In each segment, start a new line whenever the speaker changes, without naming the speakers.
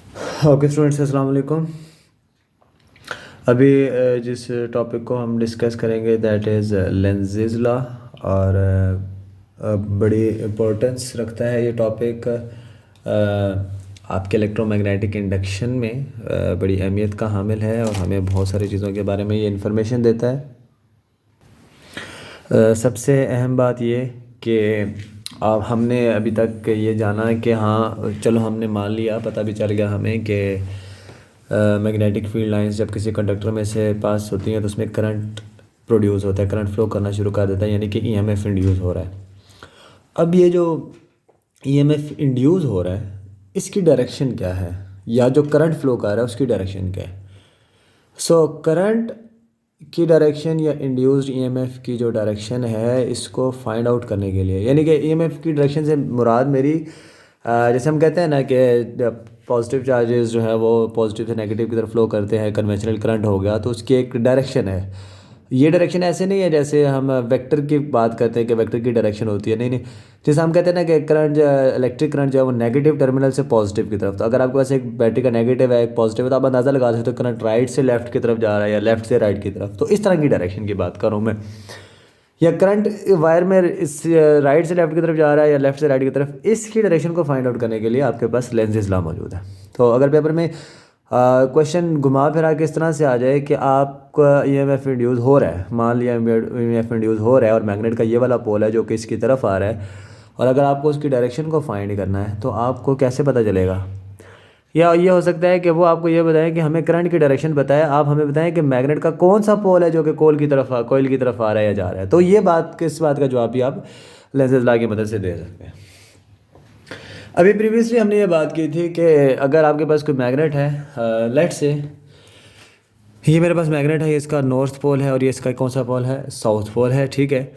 Okay students, अस्सलाम वालेकुम। अभी जिस टॉपिक को हम डिस्कस करेंगे दैट इज़ लेंज़ेज़ लॉ। और बड़ी इम्पोर्टेंस रखता है ये टॉपिक आपके इलेक्ट्रोमैग्नेटिक इंडक्शन में। बड़ी अहमियत का हामिल है और हमें बहुत सारी चीज़ों के बारे में ये इन्फॉर्मेशन देता है। सबसे अहम बात ये कि अब हमने अभी तक ये जाना है कि हाँ चलो, हमने मान लिया, पता भी चल गया हमें कि मैग्नेटिक फील्ड लाइंस जब किसी कंडक्टर में से पास होती हैं तो उसमें करंट प्रोड्यूस होता है, करंट फ्लो करना शुरू कर देता है, यानी कि ईएमएफ इंड्यूस हो रहा है। अब ये जो ईएमएफ इंड्यूस हो रहा है इसकी डायरेक्शन क्या है, या जो करंट फ्लो कर रहा है उसकी डायरेक्शन क्या है। सो करंट की डायरेक्शन या इंड्यूस्ड ईएमएफ की जो डायरेक्शन है इसको फाइंड आउट करने के लिए, यानी कि ईएमएफ की डायरेक्शन से मुराद मेरी जैसे हम कहते हैं ना कि पॉजिटिव चार्जेस जो है वो पॉजिटिव से नेगेटिव की तरफ फ्लो करते हैं, कन्वेंशनल करंट हो गया तो उसकी एक डायरेक्शन है। ये डायरेक्शन ऐसे नहीं है जैसे हम वेक्टर की बात करते हैं कि वेक्टर की डायरेक्शन होती है, नहीं नहीं। जैसे हम कहते हैं ना कि करंट इलेक्ट्रिक करंट जो है वो नेगेटिव टर्मिनल से पॉजिटिव की तरफ, तो अगर आपके पास एक बैटरी का नेगेटिव है एक पॉजिटिव है तो आप अंदाज़ा लगा सकते हो करंट राइट से लेफ्ट की तरफ जा रहा है या लेफ्ट से राइट की तरफ। तो इस तरह की डायरेक्शन की बात कर रहा हूँ मैं। या करंट वायर में इस राइट से लेफ्ट की तरफ जा रहा है या लेफ्ट से राइट की तरफ, इसकी डायरेक्शन को फाइंड आउट करने के लिए आपके पास लेंज़ेज़ लॉ मौजूद है। तो अगर पेपर में क्वेश्चन घुमा फिरा के इस तरह से आ जाए कि आपका ईएमएफ इंड्यूस हो रहा है, मान लिया ईएमएफ इंड्यूस हो रहा है और मैग्नेट का ये वाला पोल है जो कि इसकी तरफ आ रहा है, और अगर आपको उसकी डायरेक्शन को फाइंड करना है तो आपको कैसे पता चलेगा। या ये हो सकता है कि वो आपको ये बताएं कि हमें करंट की डायरेक्शन बताएं, आप हमें बताएं कि मैग्नेट का कौन सा पोल है जो कि कोयल की तरफ आ रहा है या जा रहा है। तो ये बात, किस बात का जवाब भी आप लेंसेज लॉ की मदद से दे सकते हैं। अभी प्रीवियसली हमने ये बात की थी कि अगर आपके पास कोई मैग्नेट है, लेट से ये मेरे पास मैग्नेट है, ये इसका नॉर्थ पोल है और ये इसका कौन सा पोल है, साउथ पोल है, ठीक है।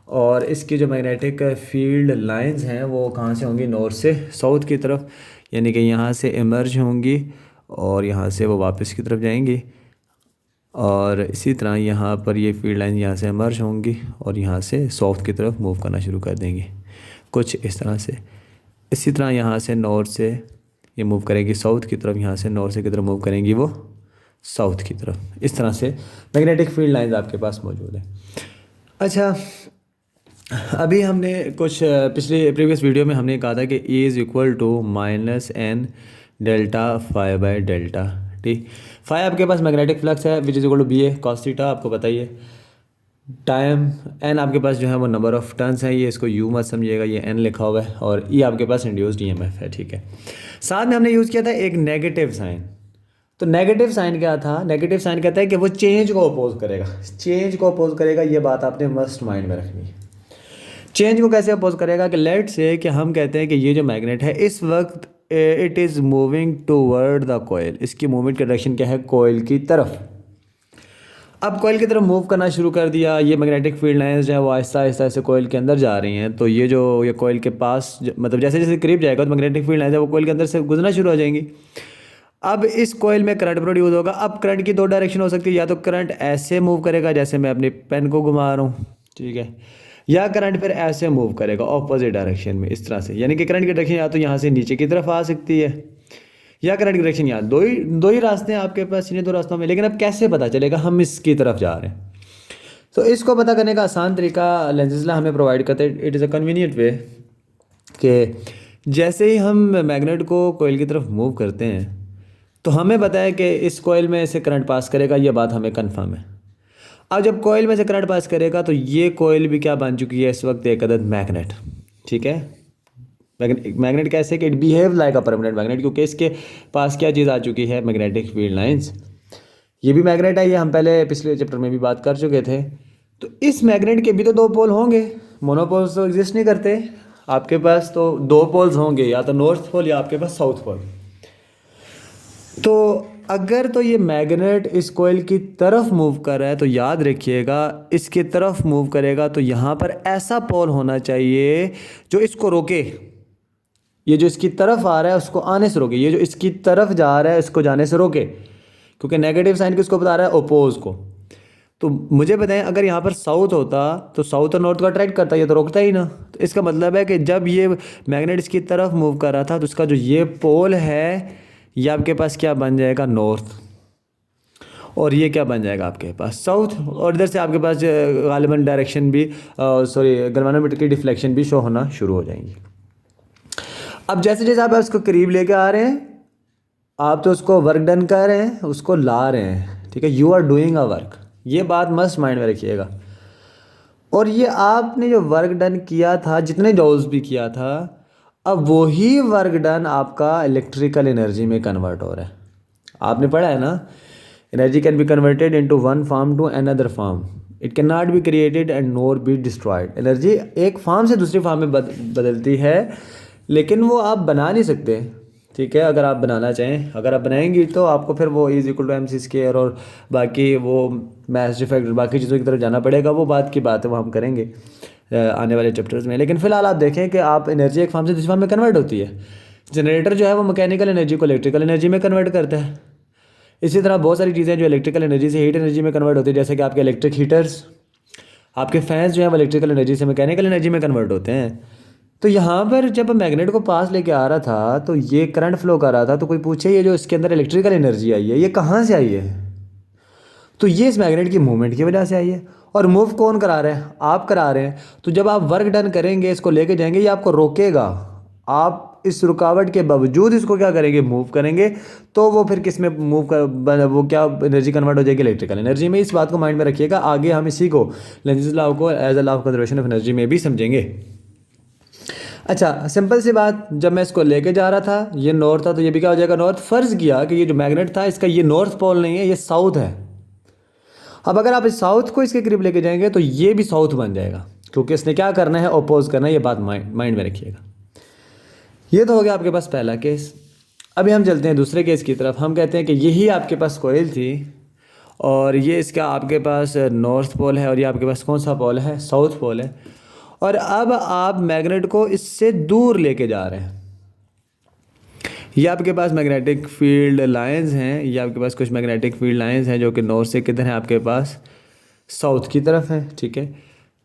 और इसकी जो मैग्नेटिक फील्ड लाइंस हैं वो कहाँ से होंगी, नॉर्थ से साउथ की तरफ, यानी कि यहाँ से इमर्ज होंगी और यहाँ से वो वापस की तरफ जाएंगी। और इसी तरह यहाँ पर ये फील्ड लाइन यहाँ से इमर्ज होंगी और यहाँ से साउथ की तरफ मूव करना शुरू कर देंगी, कुछ इस तरह से। इसी तरह यहाँ से नॉर्थ से ये मूव करेगी साउथ की तरफ, यहाँ से नॉर्थ से की तरफ मूव करेंगी वो साउथ की तरफ। इस तरह से मैग्नेटिक फील्ड लाइंस आपके पास मौजूद है। अच्छा, अभी हमने कुछ पिछले प्रीवियस वीडियो में हमने कहा था कि E is equal to -n delta phi by delta t. Phi आपके पास मैग्नेटिक फ्लक्स है which is equal to B A cos theta, आपको बताइए। टाइम n आपके पास जो है वो नंबर ऑफ टर्न्स है, ये इसको u मत समझिएगा, ये n लिखा हुआ है। और E आपके पास इंड्यूस्ड ईएमएफ है, ठीक है। साथ में हमने यूज़ किया था एक नेगेटिव साइन। तो नेगेटिव साइन क्या था, नेगेटिव साइन कहता है कि वो चेंज को अपोज करेगा, चेंज को अपोज करेगा। ये बात आपने मस्ट माइंड में रखनी है। चेंज को कैसे अपोज करेगा कि लेट से कि हम कहते हैं कि ये जो मैग्नेट है इस वक्त it is moving toward the coil, इसकी मूवमेंट की डायरेक्शन क्या है, कोयल की तरफ। अब कोयल की तरफ मूव करना शुरू कर दिया, ये मैग्नेटिक फील्ड लाइंस जो है वो आहिस्ता आहिस्ता ऐसे कोयल के अंदर जा रही हैं। तो ये कोयल के पास मतलब जैसे जैसे करीब जाएगा तो मैग्नेटिक फील्ड लाइंस है वो कोयल के अंदर से गुजरना शुरू हो जाएंगी। अब इस कोयल में करंट प्रोड्यूस होगा। अब करंट की दो डायरेक्शन हो सकती है, या तो करंट ऐसे मूव करेगा जैसे मैं अपनी पेन को घुमा रहा हूँ, ठीक है, या करंट फिर ऐसे मूव करेगा ऑपोजिट डायरेक्शन में, इस तरह से। यानी कि करंट की डायरेक्शन या तो यहाँ से नीचे की तरफ आ सकती है या करंट की डायरेक्शन यहाँ, दो ही रास्ते हैं आपके पास, इन्हीं दो रास्तों में। लेकिन अब कैसे पता चलेगा हम इसकी तरफ जा रहे हैं। तो इसको पता करने का आसान तरीका लेंज़ेज़ लॉ हमें प्रोवाइड करते हैं। It is a convenient way कि जैसे ही हम मैग्नेट को कोयल की तरफ मूव करते हैं तो हमें पता है कि इस कोयल में से करंट पास करेगा, ये बात हमें कन्फर्म है। अब जब कोयल में से करंट पास करेगा तो ये कोयल भी क्या बन चुकी है इस वक्त, एक अदद मैग्नेट, ठीक है। मैग्नेट कैसे कि it behave like a permanent magnet, क्योंकि इसके पास क्या चीज़ आ चुकी है, मैग्नेटिक फील्ड लाइंस। ये भी मैग्नेट है, ये हम पहले पिछले चैप्टर में भी बात कर चुके थे। तो इस मैग्नेट के भी तो दो पोल होंगे, मोनोपोल्स तो एग्जिस्ट नहीं करते। आपके पास तो दो पोल्स होंगे, या तो नॉर्थ पोल या आपके पास साउथ पोल। तो अगर तो ये मैग्नेट इस कोयल की तरफ मूव कर रहा है तो याद रखिएगा इसकी तरफ मूव करेगा तो यहाँ पर ऐसा पोल होना चाहिए जो इसको रोके, ये जो इसकी तरफ आ रहा है उसको आने से रोके, ये जो इसकी तरफ जा रहा है इसको जाने से रोके, क्योंकि नेगेटिव साइन किसको बता रहा है, ओपोज को। तो मुझे बताएं अगर यहाँ पर साउथ होता तो साउथ और नॉर्थ को अट्रैक्ट करता, ये तो रोकता ही ना। तो इसका मतलब है कि जब ये मैग्नेट इसकी तरफ मूव कर रहा था तो उसका जो ये पोल है ये आपके पास क्या बन जाएगा, नॉर्थ, और ये क्या बन जाएगा आपके पास, साउथ। और इधर से आपके पास गालिबन डायरेक्शन भी सॉरी गैल्वेनोमीटर की डिफ्लेक्शन भी शो होना शुरू हो जाएंगी। अब जैसे जैसे आप इसको करीब लेके आ रहे हैं, आप तो उसको वर्क डन कर रहे हैं, उसको ला रहे हैं, ठीक है, you are doing a work, ये बात मस्ट माइंड में रखिएगा। और ये आपने जो वर्क डन किया था, जितने जॉल्स भी किया था, अब वही वर्क डन आपका इलेक्ट्रिकल एनर्जी में कन्वर्ट हो रहा है। आपने पढ़ा है ना, energy can be converted into one form to another form, it can not be created and nor be destroyed. Energy एक फॉर्म से दूसरी फॉर्म में बदलती है, लेकिन वो आप बना नहीं सकते, ठीक है। अगर आप बनाना चाहें, अगर आप बनाएंगी तो आपको फिर वो is equal to M C square और बाकी वो मैथ्स फैक्टर बाकी चीज़ों की तरफ जाना पड़ेगा, वो बात की बात है, वो हम करेंगे आने वाले चैप्टर्स में। लेकिन फिलहाल आप देखें कि आप एनर्जी एक फॉर्म से दूसरी फॉर्म में कन्वर्ट होती है। जनरेटर जो है वो मैकेनिकल एनर्जी को इलेक्ट्रिकल एनर्जी में कन्वर्ट करता है। इसी तरह बहुत सारी चीज़ें जो इलेक्ट्रिकल एनर्जी से हीट एनर्जी में कन्वर्ट होती है, जैसे कि आपके इलेक्ट्रिक हीटर्स, आपके फैंस जो है वो इलेक्ट्रिकल एनर्जी से मैकेनिकल एनर्जी में कन्वर्ट होते हैं। तो यहाँ पर जब मैग्नेट को पास लेके आ रहा था तो ये करंट फ्लो कर रहा था, तो कोई पूछे ये जो इसके अंदर इलेक्ट्रिकल एनर्जी आई है ये कहाँ से आई है, तो ये इस मैग्नेट की मूवमेंट की वजह से आई है। और मूव कौन करा रहे हैं, आप करा रहे हैं। तो जब आप वर्क डन करेंगे, इसको लेके जाएंगे, ये आपको रोकेगा, आप इस रुकावट के बावजूद इसको क्या करेंगे, मूव करेंगे, तो वो फिर किस में मूव कर, वो क्या एनर्जी कन्वर्ट हो जाएगी, इलेक्ट्रिकल एनर्जी में। इस बात को माइंड में रखिएगा, आगे हम इसी को लेंज़ेस लॉ को as a law of conservation of energy में भी समझेंगे। अच्छा, सिंपल सी बात, जब मैं इसको लेके जा रहा था, ये नॉर्थ था, तो ये भी क्या हो जाएगा, नॉर्थ। फ़र्ज़ किया कि ये जो मैग्नेट था इसका ये नॉर्थ पोल नहीं है, ये साउथ है। अब अगर आप इस साउथ को इसके करीब लेके जाएंगे तो ये भी साउथ बन जाएगा, क्योंकि इसने क्या करना है, अपोज करना है। ये बात माइंड में रखिएगा। ये तो हो गया आपके पास पहला केस। अभी हम चलते हैं दूसरे केस की तरफ। हम कहते हैं कि यही आपके पास कोयल थी और ये इसका आपके पास नॉर्थ पोल है और ये आपके पास कौन सा पोल है, साउथ पोल है। और अब आप मैग्नेट को इससे दूर लेके जा रहे हैं। ये आपके पास मैग्नेटिक फील्ड लाइंस हैं, ये आपके पास कुछ मैग्नेटिक फील्ड लाइंस हैं जो कि नॉर्थ से किधर हैं, आपके पास साउथ की तरफ है, ठीक है।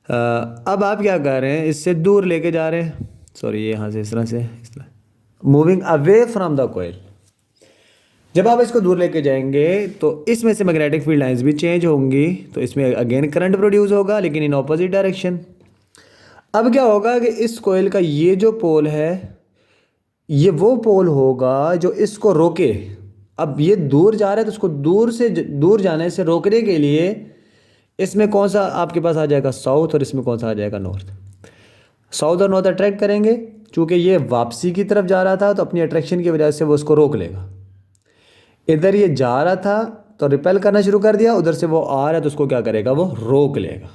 अब आप क्या कर रहे हैं, इससे दूर लेके जा रहे हैं, सॉरी ये यहाँ से इस तरह मूविंग अवे फ्रॉम द कोयल। जब आप इसको दूर लेके जाएंगे तो इसमें से मैग्नेटिक फील्ड लाइंस भी चेंज होंगी, तो इसमें अगेन करंट प्रोड्यूस होगा, लेकिन इन ऑपोजिट डायरेक्शन। अब क्या होगा कि इस कोयल का ये जो पोल है, ये वो पोल होगा जो इसको रोके। अब ये दूर जा रहा है तो उसको दूर जाने से रोकने के लिए इसमें कौन सा आपके पास आ जाएगा, साउथ, और इसमें कौन सा आ जाएगा, नॉर्थ। साउथ और नॉर्थ अट्रैक्ट करेंगे, चूँकि ये वापसी की तरफ जा रहा था तो अपनी अट्रैक्शन की वजह से वो उसको रोक लेगा। इधर ये जा रहा था तो रिपेल करना शुरू कर दिया, उधर से वो आ रहा है तो उसको क्या करेगा, वो रोक लेगा।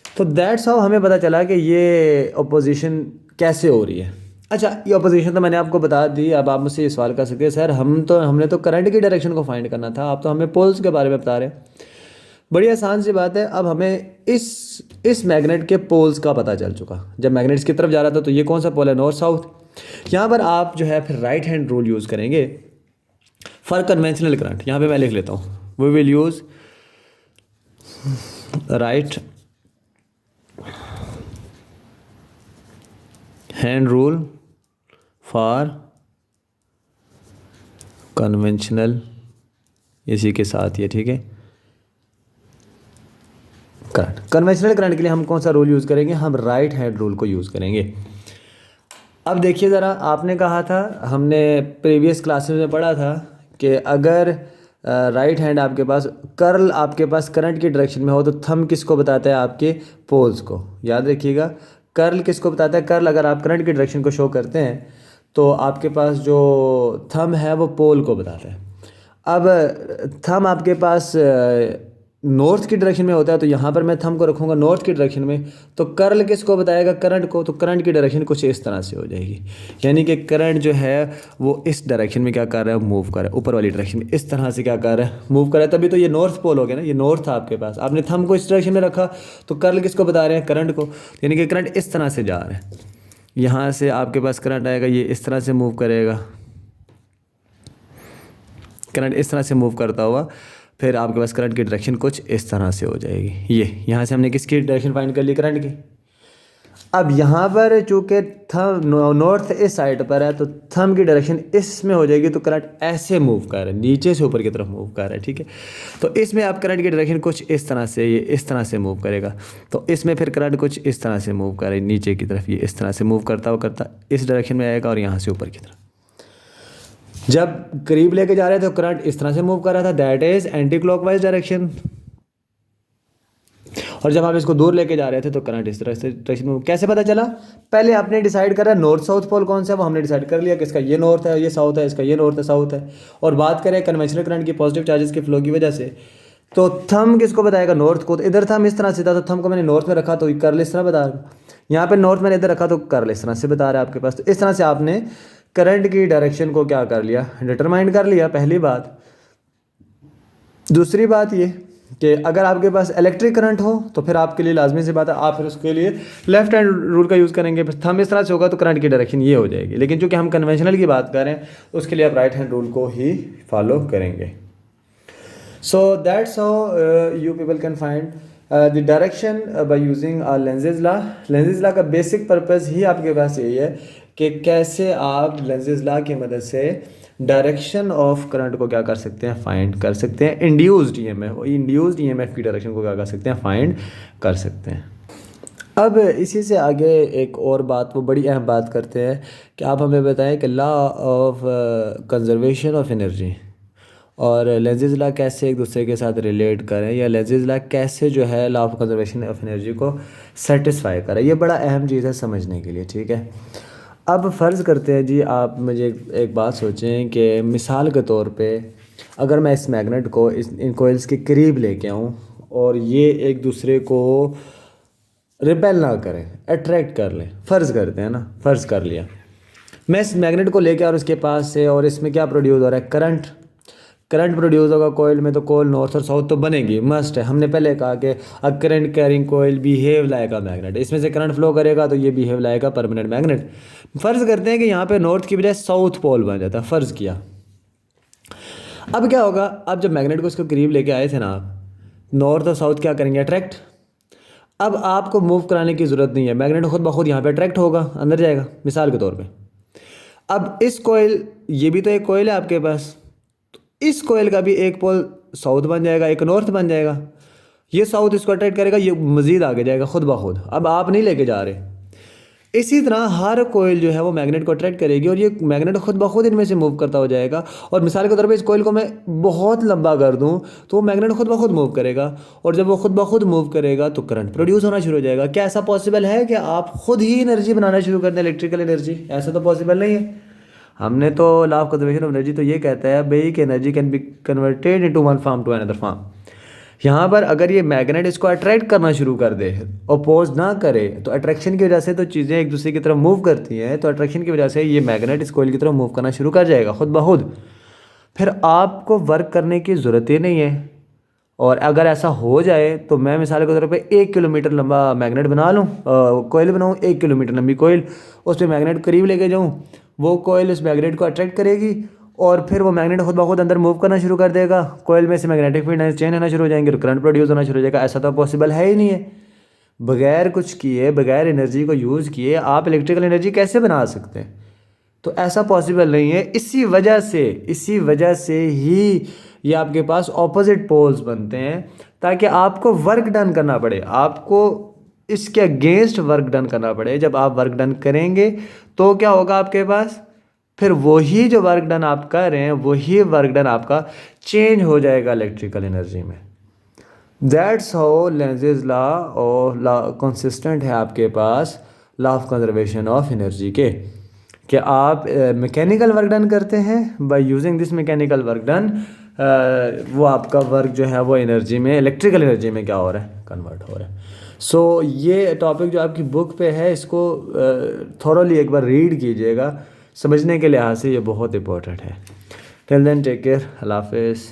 तो दैट्स हाउ हमें पता चला कि ये अपोजिशन कैसे हो रही है। अच्छा, ये अपोजिशन तो मैंने आपको बता दी। अब आप मुझसे ये सवाल कर सकते हैं, सर हमने तो करंट की डायरेक्शन को फाइंड करना था, आप तो हमें पोल्स के बारे में बता रहे हैं। बड़ी आसान सी बात है, अब हमें इस मैग्नेट के पोल्स का पता चल चुका। जब मैग्नेट्स की तरफ जा रहा था तो ये कौन सा पोल है, नॉर्थ साउथ। यहाँ पर आप जो है फिर राइट हैंड रूल यूज़ करेंगे फॉर कन्वेंशनल करंट। यहाँ पे मैं लिख लेता हूँ, we will use right hand rule for conventional, इसी के साथ ये, ठीक है, करंट। कन्वेंशनल करंट के लिए हम कौन सा रूल यूज़ करेंगे, हम राइट हैंड रूल को यूज़ करेंगे। अब देखिए ज़रा, आपने कहा था, हमने प्रीवियस क्लासेस में पढ़ा था कि अगर राइट हैंड आपके पास कर्ल आपके पास करंट की डायरेक्शन में हो तो थंब किसको बताता है, आपके पोल्स को। याद रखिएगा, कर्ल किसको बताता है, कर्ल अगर आप करंट की डायरेक्शन को शो करते हैं तो आपके पास जो थंब है वो पोल को बताता है। अब थंब आपके पास नॉर्थ की डायरेक्शन में होता है, तो यहाँ पर मैं थंब को रखूँगा नॉर्थ की डायरेक्शन में, तो कर्ल किसको बताएगा, करंट को। तो करंट की डायरेक्शन कुछ इस तरह से हो जाएगी, यानी कि करंट जो है वो इस डायरेक्शन में क्या कर रहा है, मूव कर रहा है, ऊपर वाली डायरेक्शन में इस तरह से क्या कर रहा है, मूव कर रहा है। तभी तो ये नॉर्थ पोल हो गया ना, ये नॉर्थ था आपके पास, आपने थंब को इस डायरेक्शन में रखा, तो कर्ल किसको बता रहे हैं, करंट को। यानी कि करंट इस तरह से जा रहा है, यहाँ से आपके पास करंट आएगा, ये इस तरह से मूव करेगा, करंट इस तरह से मूव करता हुआ फिर आपके पास करंट की डायरेक्शन कुछ इस तरह से हो जाएगी। ये यहाँ से हमने किसकी डायरेक्शन फाइंड कर ली, करंट की। अब यहाँ पर चूँकि थंब नॉर्थ इस साइड पर है तो थंब की डायरेक्शन इसमें हो जाएगी, तो करंट ऐसे मूव कर रहा है, नीचे से ऊपर की तरफ मूव कर रहा है, ठीक है। तो इसमें आप करंट की डायरेक्शन कुछ इस तरह से, ये इस तरह से मूव करेगा, तो इसमें फिर करंट कुछ इस तरह से मूव कर रहा है नीचे की तरफ, ये इस तरह से मूव करता हुआ करता इस डायरेक्शन में आएगा और यहाँ से ऊपर की तरफ। जब करीब लेके जा रहे थे तो करंट इस तरह से मूव कर रहा था, that is anti clockwise direction. और जब आप इसको दूर लेके जा रहे थे तो करंट इस तरह से डायरेक्शन में। कैसे पता चला? पहले आपने डिसाइड करा नॉर्थ साउथ पोल कौन सा है, वो हमने डिसाइड कर लिया कि इसका ये नॉर्थ है, ये साउथ है, इसका ये नॉर्थ है, साउथ है। और बात करें कन्वेंशनल करंट की पॉजिटिव चार्जेस के फ्लो की वजह से, तो थंब किसको बताएगा? नॉर्थ को। तो इधर थंब इस तरह से था, तो थंब को मैंने नॉर्थ में रखा तो कर्ल इस तरह बता रहा। यहाँ पे नॉर्थ मैंने इधर रखा तो कर्ल इस तरह से बता रहा है आपके पास। तो इस तरह से आपने करंट की डायरेक्शन को क्या कर लिया? डिटरमाइन कर लिया, पहली बात। दूसरी बात ये कि अगर आपके पास इलेक्ट्रिक करंट हो तो फिर आपके लिए लाजमी सी बात है, आप फिर उसके लिए लेफ्ट हैंड रूल का यूज़ करेंगे। फिर थंब इस तरह से होगा तो करंट की डायरेक्शन ये हो जाएगी। लेकिन चूंकि हम कन्वेंशनल की बात कर रहे हैं, उसके लिए आप राइट हैंड रूल को ही फॉलो करेंगे। So that's how you people can find the direction by using lenses law. Lenses law का बेसिक पर्पज़ ही आपके पास यही है कि कैसे आप लेंजेज लॉ की मदद से डायरेक्शन ऑफ करंट को क्या कर सकते हैं? फाइंड कर सकते हैं। इंड्यूस्ड ईएमएफ, इंड्यूस्ड ईएमएफ की डायरेक्शन को क्या कर सकते हैं? फाइंड कर सकते हैं। अब इसी से आगे एक और बात, वो बड़ी अहम बात करते हैं कि आप हमें बताएं कि law of conservation of energy और लेंजेज लॉ कैसे एक दूसरे के साथ रिलेट करें, या लेंजेज लॉ कैसे जो है law of conservation of energy को सेटिस्फाई करें। ये बड़ा अहम चीज़ है समझने के लिए, ठीक है। अब फ़र्ज़ करते हैं जी, आप मुझे एक बात सोचें कि मिसाल के तौर पे अगर मैं इस मैग्नेट को इन कोइल्स के करीब लेके आऊँ और ये एक दूसरे को रिपेल ना करें, अट्रैक्ट कर लें, फ़र्ज़ करते हैं ना, फ़र्ज़ कर लिया मैं इस मैग्नेट को लेके और उसके पास से, और इसमें क्या प्रोड्यूस हो रहा है? करंट। करंट प्रोड्यूस होगा कोयल में, तो कोयल नॉर्थ और साउथ तो बनेगी, मस्ट है। हमने पहले कहा कि a current carrying coil behave like a magnet, इसमें से करंट फ्लो करेगा तो ये behave like a permanent magnet. फ़र्ज़ करते हैं कि यहाँ पे नॉर्थ की बजाय साउथ पोल बन जाता है, फ़र्ज़ किया। अब क्या होगा? अब जब मैग्नेट को इसको करीब लेके आए थे ना आप, नॉर्थ और साउथ क्या करेंगे? अट्रैक्ट। अब आपको मूव कराने की ज़रूरत नहीं है, मैग्नेट खुद ब खुद यहाँ पे अट्रैक्ट होगा, अंदर जाएगा, मिसाल के तौर पे। अब इस कोयल, ये भी तो एक कोयल है आपके पास, तो इस कोयल का भी एक पोल साउथ बन जाएगा, एक नॉर्थ बन जाएगा। ये साउथ इसको अट्रैक्ट करेगा, ये मज़ीद आगे जाएगा खुद ब खुद, अब आप नहीं लेके जा रहे। इसी तरह हर कोयल जो है वो मैग्नेट को अट्रैक्ट करेगी और ये मैग्नेट खुद ब खुद इनमें से मूव करता हो जाएगा। और मिसाल के तौर पे इस कोयल को मैं बहुत लंबा कर दूं तो वो मैग्नेट खुद ब खुद मूव करेगा, और जब वो खुद ब खुद मूव करेगा तो करंट प्रोड्यूस होना शुरू हो जाएगा। क्या ऐसा पॉसिबल है कि आप खुद ही एनर्जी बनाना शुरू कर दें, इलेक्ट्रिकल एनर्जी? ऐसा तो पॉसिबल नहीं है। हमने तो law of conservation of energy तो ये कहता है भाई कि energy can be converted into one form to another form. यहाँ पर अगर ये मैग्नेट इसको अट्रैक्ट करना शुरू कर दे, अपोज ना करे, तो अट्रैक्शन की वजह से तो चीज़ें एक दूसरे की तरफ मूव करती हैं, तो अट्रैक्शन की वजह से ये मैग्नेट इस कोयल की तरफ मूव करना शुरू कर जाएगा खुद ब खुद। फिर आपको वर्क करने की ज़रूरत ही नहीं है। और अगर ऐसा हो जाए तो मैं मिसाल के तौर पे 1 किलोमीटर लंबा मैग्नेट बना लूँ, कोयल बनाऊँ 1 किलोमीटर लंबी कोयल, उस पर मैग्नेट करीब लेके जाऊँ, वो कोयल उस मैग्नेट को अट्रैक्ट करेगी और फिर वो मैग्नेट खुद ब खुद अंदर मूव करना शुरू कर देगा, कोयल में से मैग्नेटिक फील्ड लाइंस चेंज होना शुरू हो जाएंगे, करंट प्रोड्यूस होना शुरू हो जाएगा। ऐसा तो पॉसिबल है ही नहीं है। बगैर कुछ किए, बगैर एनर्जी को यूज़ किए आप इलेक्ट्रिकल एनर्जी कैसे बना सकते हैं? तो ऐसा पॉसिबल नहीं है। इसी वजह से ही ये आपके पास ऑपोजिट पोल्स बनते हैं, ताकि आपको वर्क डन करना पड़े, आपको इसके अगेंस्ट वर्क डन करना पड़े। जब आप वर्क डन करेंगे तो क्या होगा आपके पास? फिर वही जो वर्क डन आप कर रहे हैं, वही वर्क डन आपका चेंज हो जाएगा इलेक्ट्रिकल एनर्जी में। दैट्स हाउ लेंजेज लॉ और लॉ कंसिस्टेंट है आपके पास law of conservation of energy के, कि आप मैकेनिकल वर्क डन करते हैं, by using this mechanical work done वो आपका वर्क जो है वो एनर्जी में, इलेक्ट्रिकल एनर्जी में क्या हो रहा है? कन्वर्ट हो रहा है। सो ये टॉपिक जो आपकी बुक पे है, इसको थॉरोली एक बार रीड कीजिएगा, समझने के लिहाज से ये बहुत इंपॉर्टेंट है। टिल देन टेक केयर, अल्लाह हाफिज़।